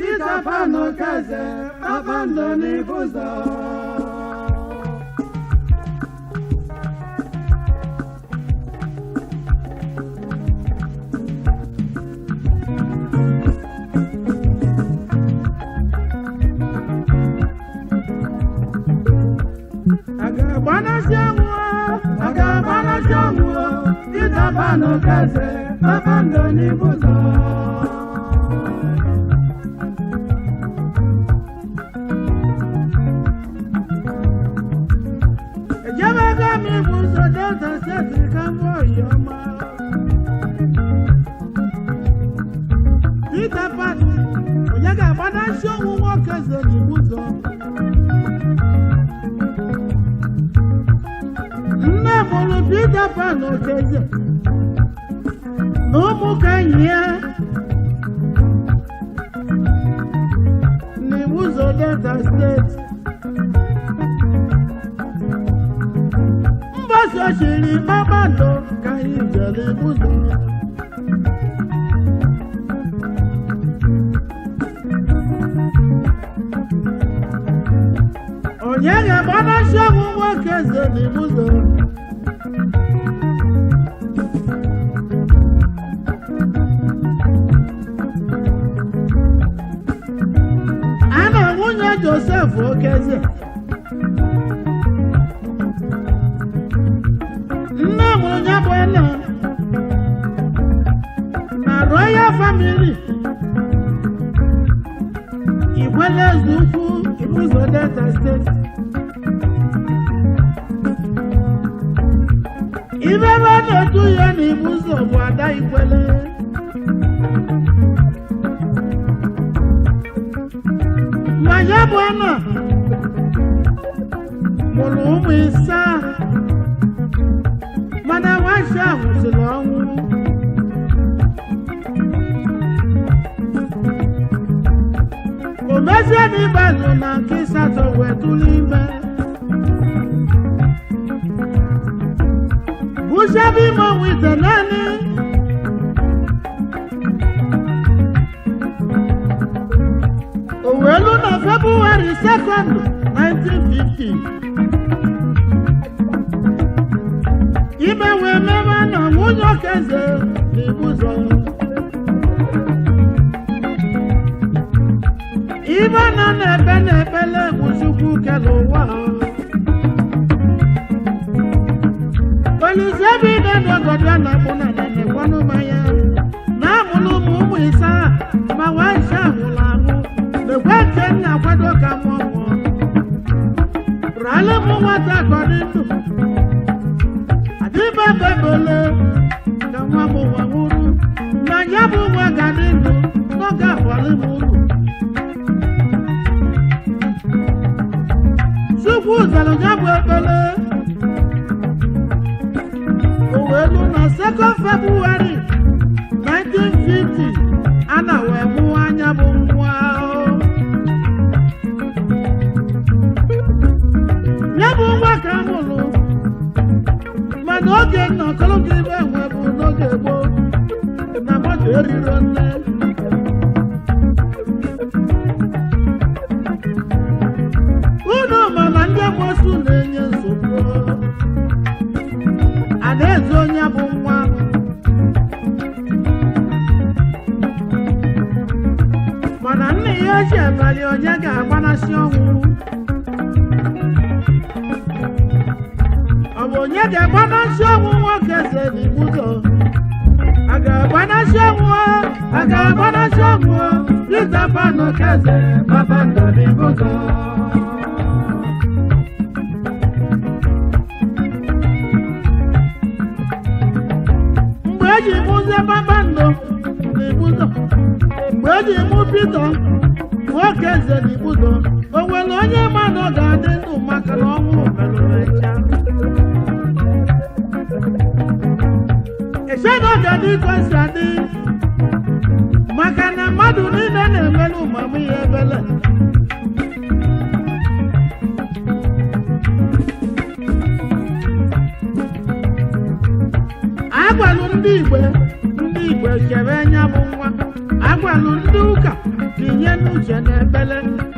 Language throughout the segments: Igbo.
Itapano kaze abando nibuzo Agabana shamu Itapano kaze abando nibuzo Peter Pan, Oyaga Bana show who walkers on the Buzo. Never Peter Pan, no Jesse. No more can hear. Nebuzo Delta State. Mbasashiri Babando, can you jelly Buzo? Oyaga Bana show who walkers on the Buzo. Joseph Okeze nne m onye bụ nna na Royal Family Igwele Zukwu Ibuzo Delta State ibe ebe na-edu ya na Ibuzo bụ Ada Igwele ya bụ ọnụ mụrụ ụmụ ise mana nwaanyị ahụ siri ọnwụ o mezie n'ịbalụ na nke ịsatọ wee tụrụ ime bụchabe ime ọnwụ ite naanị Owelu na February 2nd, 1950. Ibe wee mewe na nwunye Okeze n'Ibuzo. Ibe nọ n'ebe n'ebele bụ Chukwu kere ụwa. Olise bi n'ogodo na mụ na na-ekwanụ mmanya na amụrụ ụmụ ise ma nwaanyị ahụrụ ahụ. Ekweche nna kwado ka mụọ rale mụ nwata kọrọ ndụ adịba bebele ka nwa m nwa nwụrụ na ya bụ nwa ga dị ndụ n'oge akwali m uru Chukwu zara ya bụ ekpele Owelu na 2nd February 1950 a na wee mụ anya bụ nwa ka mụrụ mana oge nnọkọrọ gị ibe enwe bụ n'oge gboo na mmadụ eriro nne unu mana ndị amosu na-enye nsogbu Adaeze onye bụ nwa mana nne ya eji abalị onye ga-agbanasị ọnwụ onye ga-agbanasị ọnwụ Okeze n'Ibuzo a ga-agbanasị ọnwụ Peter Pan Okeze Babando n'Ibuzo mgbe eji mụzie Babando n'Ibuzo mgbe eji mụ Peter Okeze n'Ibuzo o nwere onye mmadụ ga-adị ndụ maka na ọnwụ merụrụ echa Eshego ga-adị kwesị adị maka na mmadụ niile na-emelu ụmụmụ ya ebele agwalụ ndị Igbo igwe chere nya bụ nwa agwalụ ndị ụka tinye n'uche na ebele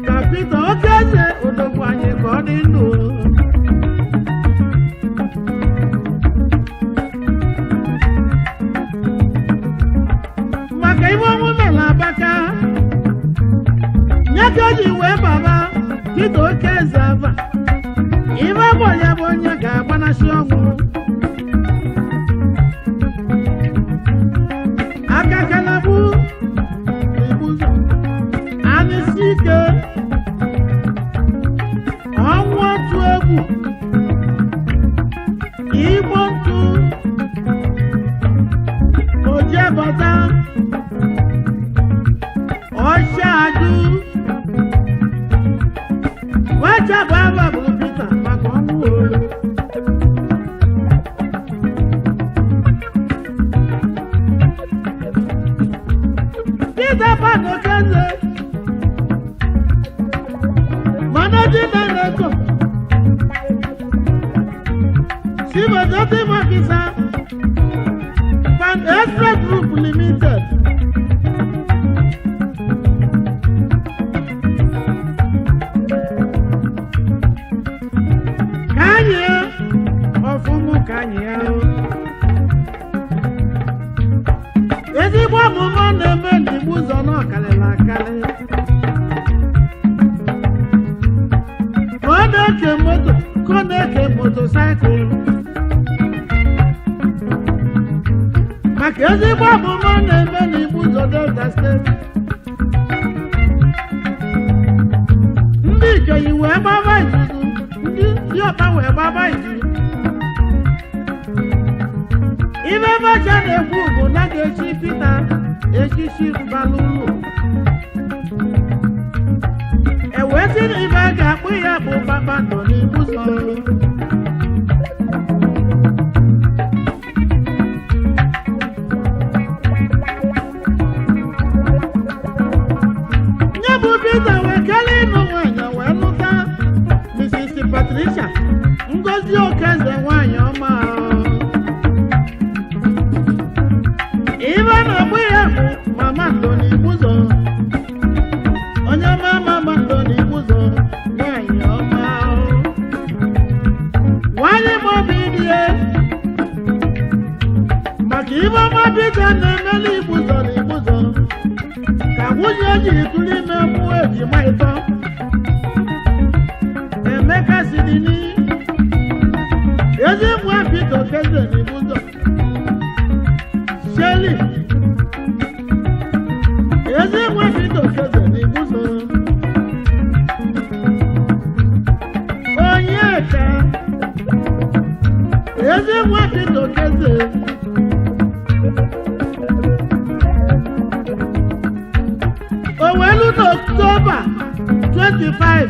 ka Pita Okezie odogwu anyị ka ọ dị ndụ maka iwe ọnwụ mere Abaka nye ka o ji wee baba Pita Okezie ava ibe bụ onye bụ onye ga-agbanasị ọnwụ aka kalabu ibuzo anịsi ike ọnwụ otu egwu igbo ntụ ojebata ọsha ajụ wechaba aba bụ Pita maka ọnwụ olu Pita Okezie managing director Chief Executive Officer Pan Express Group Limited Kanye ọfụmụ Kanye ezigbo ọmụmụ na-eme n'Igbo ụzọ n'ọkalịla akalị ka ọ na-eke moto ka ọ na-eke motosaịkụl maka ezigbo ọmụmụ na-eme n'Igbo ụzọ Delta steeti ndị Ikeyi wee gbaba izuzu ndị Ọka wee gbaba izuzu ibe macha na-ekwu bụ na ga-echi Pita echichi balụ ụlọ ewee sị na ibe a ga-akpụ ya bụ kpakpando n'Igbo ụzọ nye bụ Pita wee kelee ịnụ nwanyị wee lụta Mrs. Patricia Ngozi Okezie nwanyị ọma ibe na-akpụ ya bụ Mama Ndo n'Igbo ụzọ onye Mama Ndo n'Igbo ụzọ nwanyị ọma nwanyị ma obi dị ya maka ibe ọma Pita na-emeli Igbo ụzọ n'Igbo ụzọ ka nwunye o jiri tụrụ ime mmụọ ejima ịtọ Emeka Sidini ezi nwa Pita Okezie n'Igbo ụzọ Shelley ezi nwa Pita Okezie n'Igbo ụzọ Onyeka ezi nwa Pita Okezie owelu n'October 25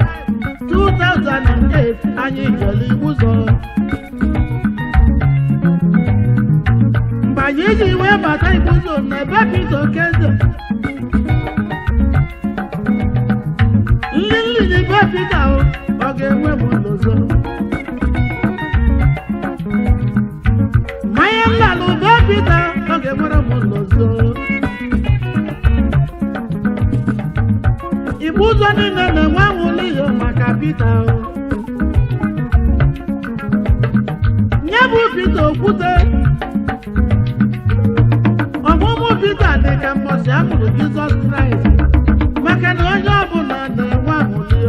2008 anyị jere Igbo ụzọ mgbe anyị ji wee bata Igbo ụzọ na ebe Pita Okezie nlili n'ebe Pita ọ ga-enwe m ụlọzọ mmanya nlalụ be Pita ọ ga-enwere m ụlọzọ Igbo ụzọ niile na-enwe anwụlụ ihe maka Pita nye bụ Pita Okwute ọmụmụ Pita dị ka mbọsị a mụrụ Jizọs Kraịst maka na onye ọbụla na-enwe anwụlụ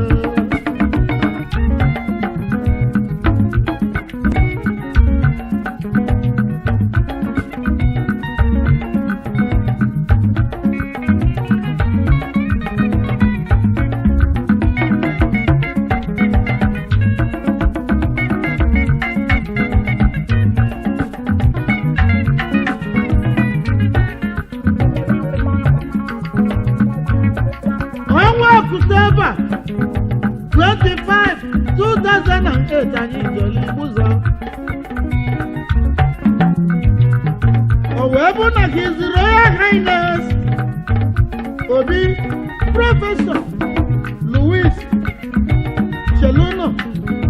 October 25, 2008 anyị jere Igbo ụzọ o wee bụ na His Royal Highness Obi Prọfesọ Louis Cheluno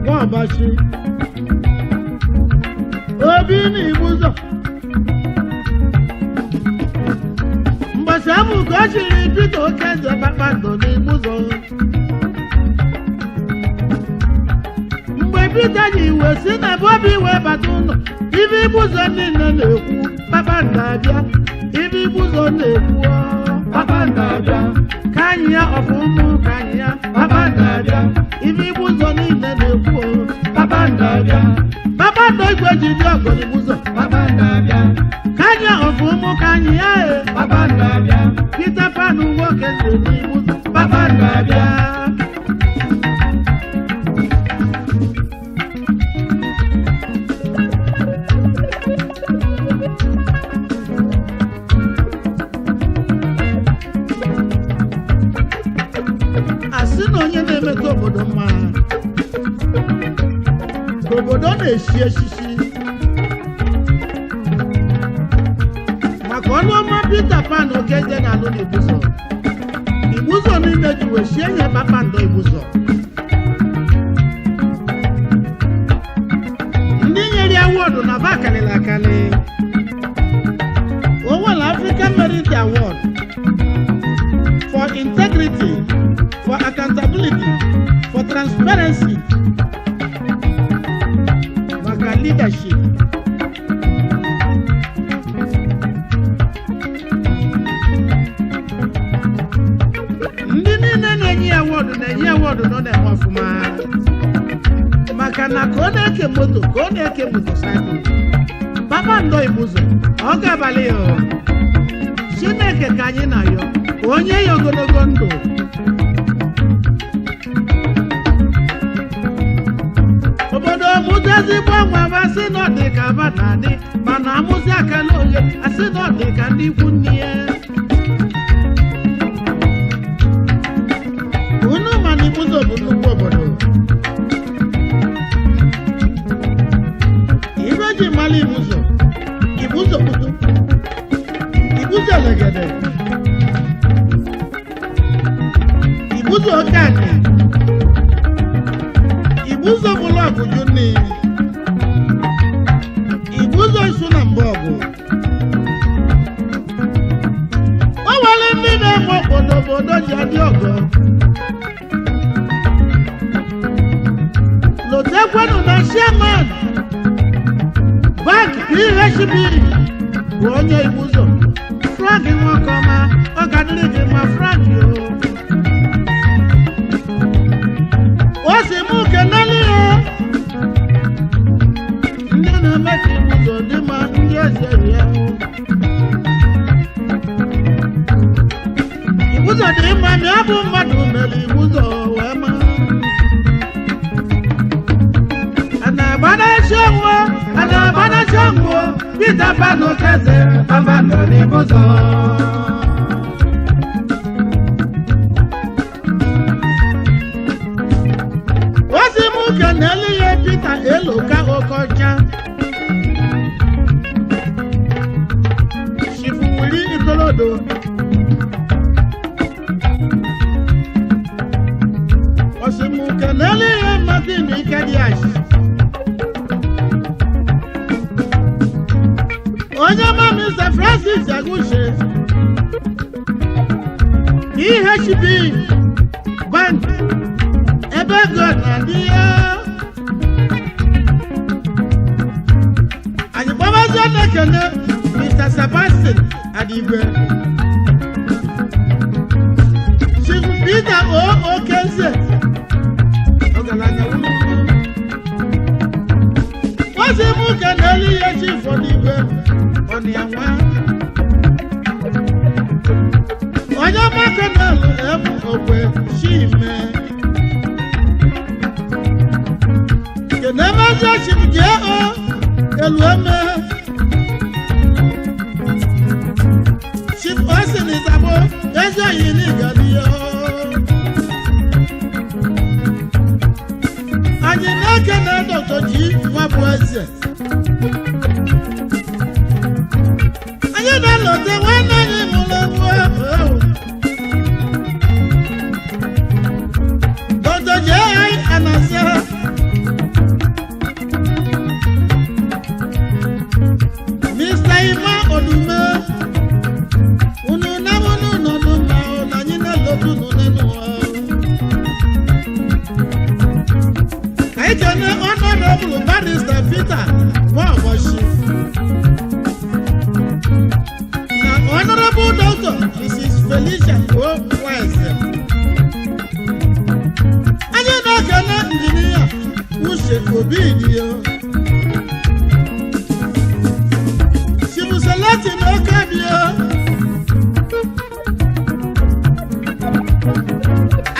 Nwabashi Obi n'Igbo ụzọ Oshamu ka o chiri Peter Okezie Kpakpando n'Igbo ụzọ. Mgbe Peter ji iwe si na Bobi wee bata ụlọ, ibe Igbo ụzọ niile na-ekwu Kpakpando abịa, ibe Igbo ụzọ na-ekwu Kpakpando abịa, ka anyị ya ọfụmụ ka anyị ya Kpakpando abịa, ibe Igbo ụzọ niile na-ekwu Kpakpando abịa, Kpakpando igwe ji dị ọgọ n'Igbo ụzọ Kpakpando abịa, ka anyị ya ọfụmụ ka anyị ya Kpakpando abịa, Peter Pan nwoke si n'Igbo ụzọ Kpakpando abịa. Asị na onye na-emeta obodo mma ka obodo na-eshi echichi maka ọnụ ọma Peter Pan Okezie na-alụ n'Igbo ụzọ. Igbo ụzọ niile ji wee shie nye Kpakpando Igbo ụzọ. Ndị nyere ya awọdụ na ba akarịrị akarị. O nwere African Merit Award for integrity, for accountability, for transparency, maka leadership. Ndị niile na-enye awọdụ nọ na-enwe ọfụma maka na ka ọ na-eke moto ka ọ na-eke motosaịkụl. Kpakpando Igbo ụzọ ọ ga-abalị ya Chineke ka anyị na-ayọ ka onye ya ogologo ndụ. Obodo mụzi ezigbo nwa ma sị na ọ dị ka aba na-adị, mana amụzi akala ole asị na ọ dị ka ndị ikwu nne ya. Unu ma na Igbo ụzọ bụ nnukwu obodo. Ibe ji mara Igbo ụzọ, Igbo ụzọ kutu, Igbo ụzọ legede, Igbo ụzọ oke anyị, Igbo ụzọ bụrụ ọgụjụ nne, Igbo ụzọ isu na mgbe ọgụ. O nwere ndị na-eme obodo ji adị ọgọ. Lotekwanụ na chairman bank PHB bụ onye Igbo ụzọ. Frank Nwakọma ọ ga-adịrị gị ma Frank yo. O si mụ kenelu ya ndị na-eme ka Igbo ụzọ dị ma ndị eze ya. Igbo ụzọ dị mma ma ọ bụ mmadụ mere Igbo ụzọ wee ma. Ana-agbanacha nwo Peter Pan Okezie Kpakpando n'Igbo ụzọ. Ozi m kenelu ya Peter Eloka Okocha, Chifuwili Ikolodo, ozi m kenelu ya Martin Ikediashi, onye ma Mr. Francis Agushe, PHB Bank ebe ego na-adị ya. Anyị gbabazi na-ekene Mr. Sebastian Adigwe, Chief Peter Okezie ọgaranya wụlụ. Ozi mụ kenelu ya Chief Odigwe Ọnịanwa, onye ọma kenelu ebu okwe Chime, kenemezi Chief J.O. Elueme, Chief Osin Izabo eze yili galiyo. Anyị na-ekene Dr. G. Nwabueze, anyị na-elote nwanne anyị mụrụ nwa Dr. J. Anasa, Mr. Ima Odume, unu na mụ Obidio Chibuselati n'Okabio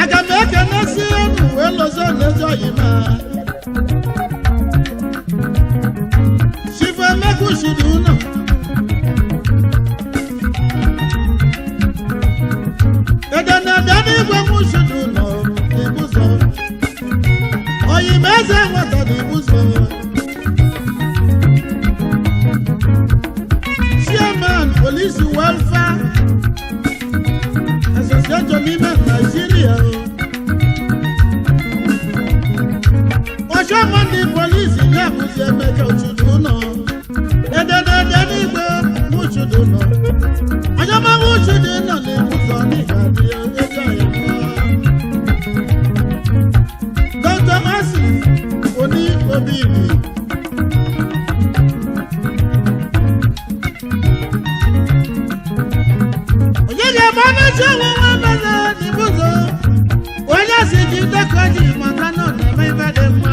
aga m ekenesi unu wee lozo n'ezo yima Chifu Emeka Ushidu ụnọ Edenabịa n'igwe m Ushidu ụnọ n'Ibuzo Oyimeze nwata n'Ibuzo Chairman Police Welfare Association n'ime Nigeria Chairman the police ya bụzi Emeka Ushidu ụnọ Edenabịa n'igwe m Ushidu ụnọ onye ọmama Ushidu ụnọ n'Ibuzo n'Igadi ego ayọmọ Dr. Mercy Oni Obiri onye ga-ebe ọnụchi ọnwụnwa meze n'Ibuzo onye si ji ndekọ ji maka na ọ na-eme ibe dị mma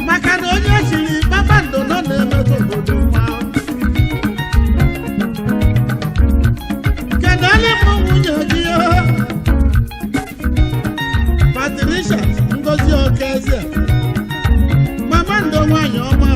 maka na onye chiri kpakpando nọ na-emetụ obodo mma kedu onye mụ nwunye gị Patricia Ngozi Okeze mama ndo nwanyị ọma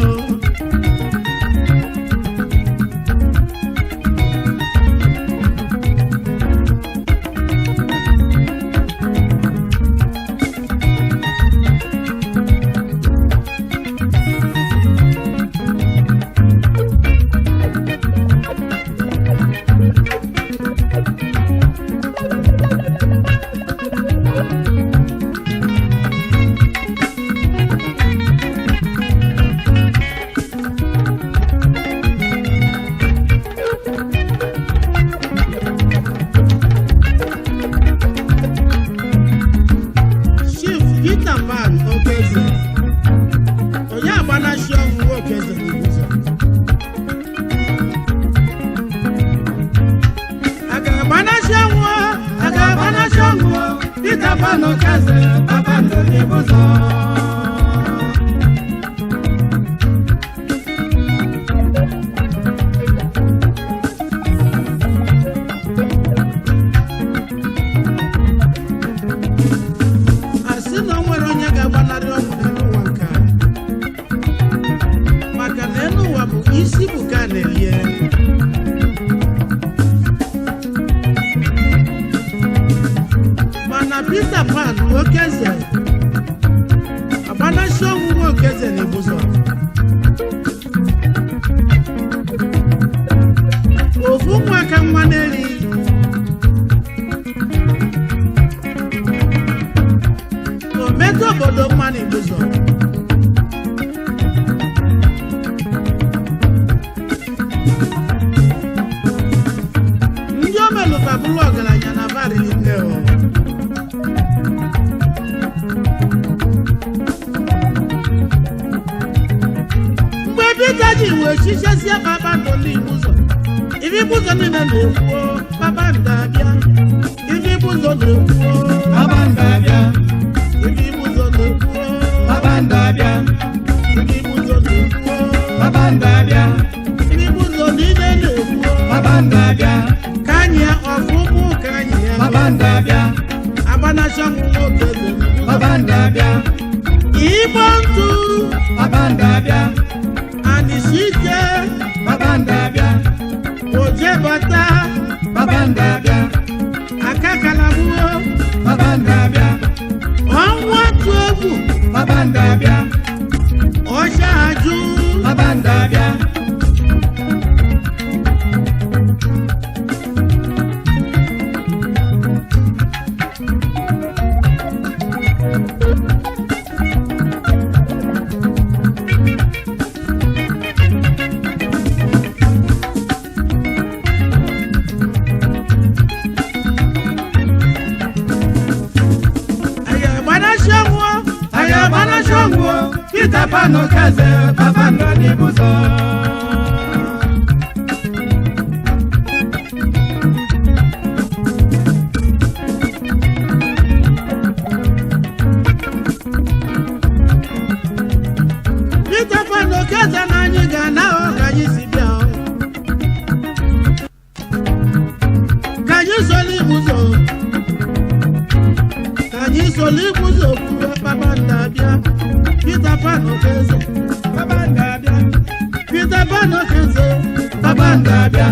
ndabịa